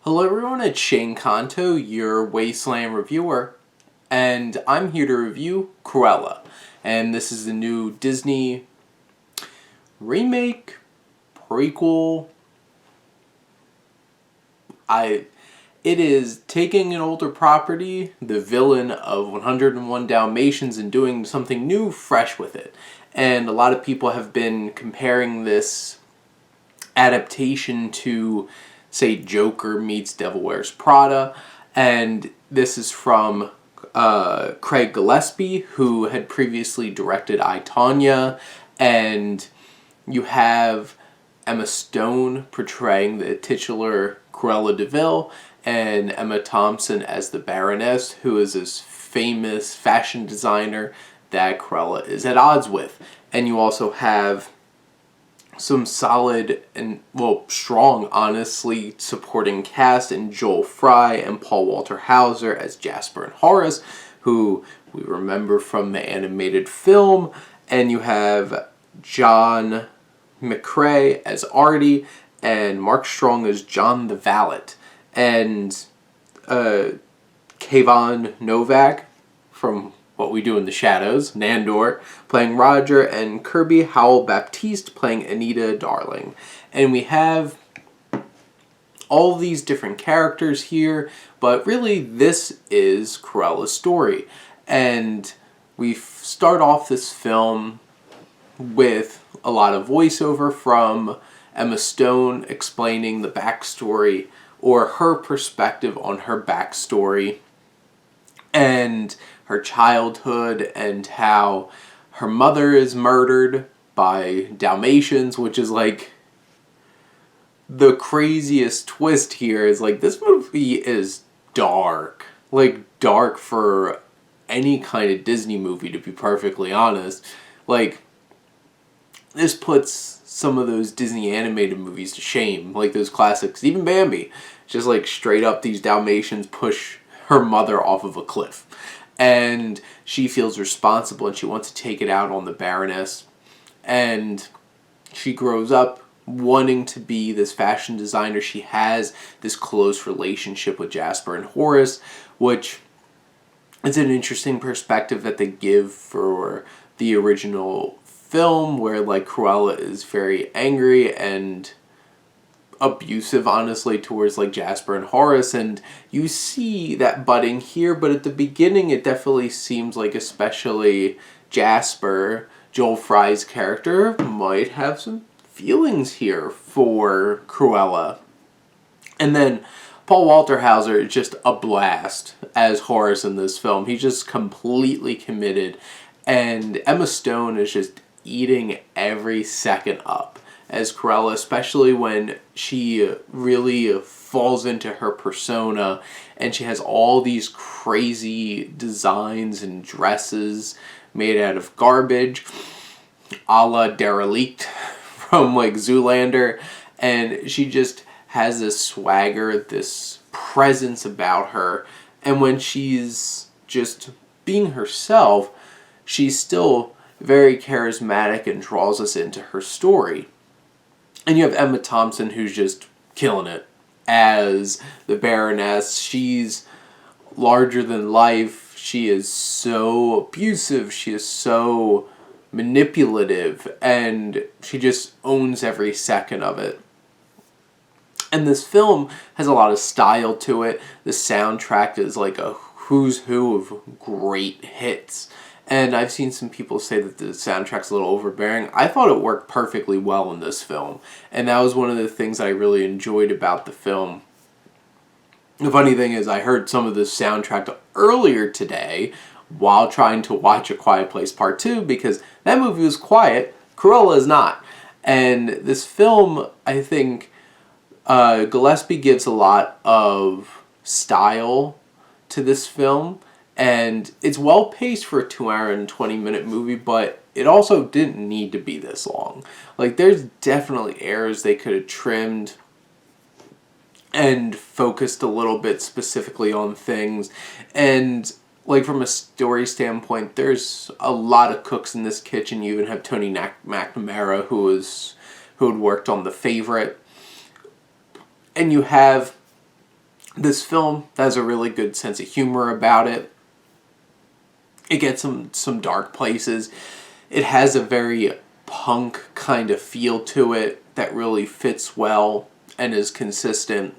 Hello everyone, it's Shane Kanto, your Wasteland reviewer, and I'm here to review Cruella. And this is the new Disney remake, prequel. It is taking an older property, the villain of 101 Dalmatians, and doing something new, fresh with it. And a lot of people have been comparing this adaptation to, say, Joker meets Devil Wears Prada, and this is from Craig Gillespie, who had previously directed I, Tonya, and you have Emma Stone portraying the titular Cruella de Vil, and Emma Thompson as the Baroness, who is this famous fashion designer that Cruella is at odds with. And you also have some solid and, strong, honestly, supporting cast in Joel Fry and Paul Walter Hauser as Jasper and Horace, who we remember from the animated film. And you have John McCrae as Artie and Mark Strong as John the Valet. And Kayvon Novak from What We Do in the Shadows, Nandor, playing Roger, and Kirby Howell-Baptiste playing Anita Darling. And we have all these different characters here, but really this is Cruella's story. And we start off this film with a lot of voiceover from Emma Stone explaining the backstory, or her perspective on her backstory and her childhood, and how her mother is murdered by Dalmatians, which is like the craziest twist here. Is like, this movie is dark, like dark for any kind of Disney movie, to be perfectly honest. Like, this puts some of those Disney animated movies to shame, like those classics, even Bambi. Just like straight up, these Dalmatians push her mother off of a cliff, and she feels responsible and she wants to take it out on the Baroness. And she grows up wanting to be this fashion designer. She has this close relationship with Jasper and Horace, which is an interesting perspective that they give for the original film, where like Cruella is very angry and abusive, honestly, towards like Jasper and Horace, and you see that budding here. But at the beginning, it definitely seems like, especially Jasper, Joel Fry's character, might have some feelings here for Cruella. And then Paul Walter Hauser is just a blast as Horace in this film. He's just completely committed, and Emma Stone is just eating every second up as Cruella, especially when she really falls into her persona and she has all these crazy designs and dresses made out of garbage, a la Derelict from like Zoolander, and she just has this swagger, this presence about her, and when she's just being herself, she's still very charismatic and draws us into her story. And you have Emma Thompson, who's just killing it as the Baroness. She's larger than life. She is so abusive. She is so manipulative. And she just owns every second of it. And this film has a lot of style to it. The soundtrack is like a who's who of great hits. And I've seen some people say that the soundtrack's a little overbearing. I thought it worked perfectly well in this film. And that was one of the things I really enjoyed about the film. The funny thing is, I heard some of the soundtrack earlier today while trying to watch A Quiet Place Part 2, because that movie was quiet. Cruella is not. And this film, I think, Gillespie gives a lot of style to this film. And it's well paced for a 2-hour and 20-minute movie, but it also didn't need to be this long. Like, there's definitely errors they could have trimmed and focused a little bit specifically on things. And like, from a story standpoint, there's a lot of cooks in this kitchen. You even have Tony McNamara, who had worked on The Favorite. And you have This film has a really good sense of humor about it. It gets some dark places. It has a very punk kind of feel to it that really fits well and is consistent.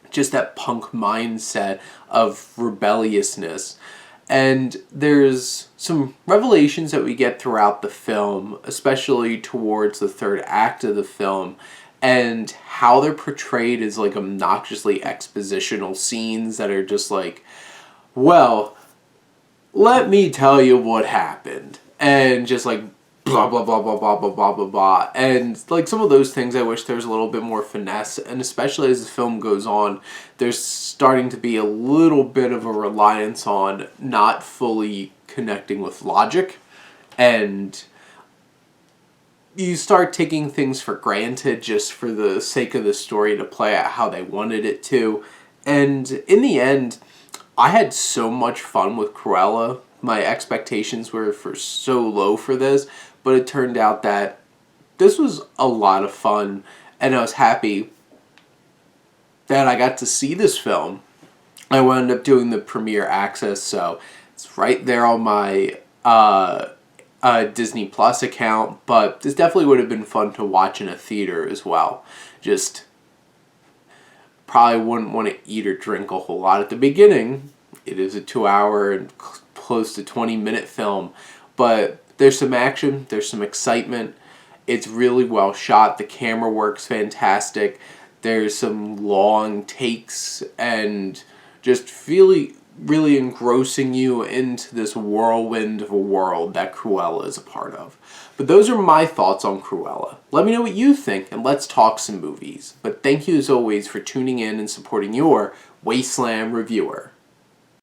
Just that punk mindset of rebelliousness. And there's some revelations that we get throughout the film, especially towards the third act of the film, and how they're portrayed as like obnoxiously expositional scenes that are just like, well, let me tell you what happened. And just like blah blah blah blah blah blah blah blah blah. And like some of those things I wish there was a little bit more finesse, and especially as the film goes on, there's starting to be a little bit of a reliance on not fully connecting with logic, and you start taking things for granted just for the sake of the story to play out how they wanted it to. And in the end, I had so much fun with Cruella. My expectations were for so low for this, but it turned out that this was a lot of fun, and I was happy that I got to see this film. I wound up doing the premiere access, so it's right there on my Disney Plus account, but this definitely would have been fun to watch in a theater as well. Just probably wouldn't want to eat or drink a whole lot at the beginning. It is a 2-hour and close to 20-minute film, but there's some action, there's some excitement. It's really well shot. The camera work's fantastic. There's some long takes and just really engrossing you into this whirlwind of a world that Cruella is a part of. But those are my thoughts on Cruella. Let me know what you think, and let's talk some movies. But thank you as always for tuning in and supporting your Wasteland Reviewer.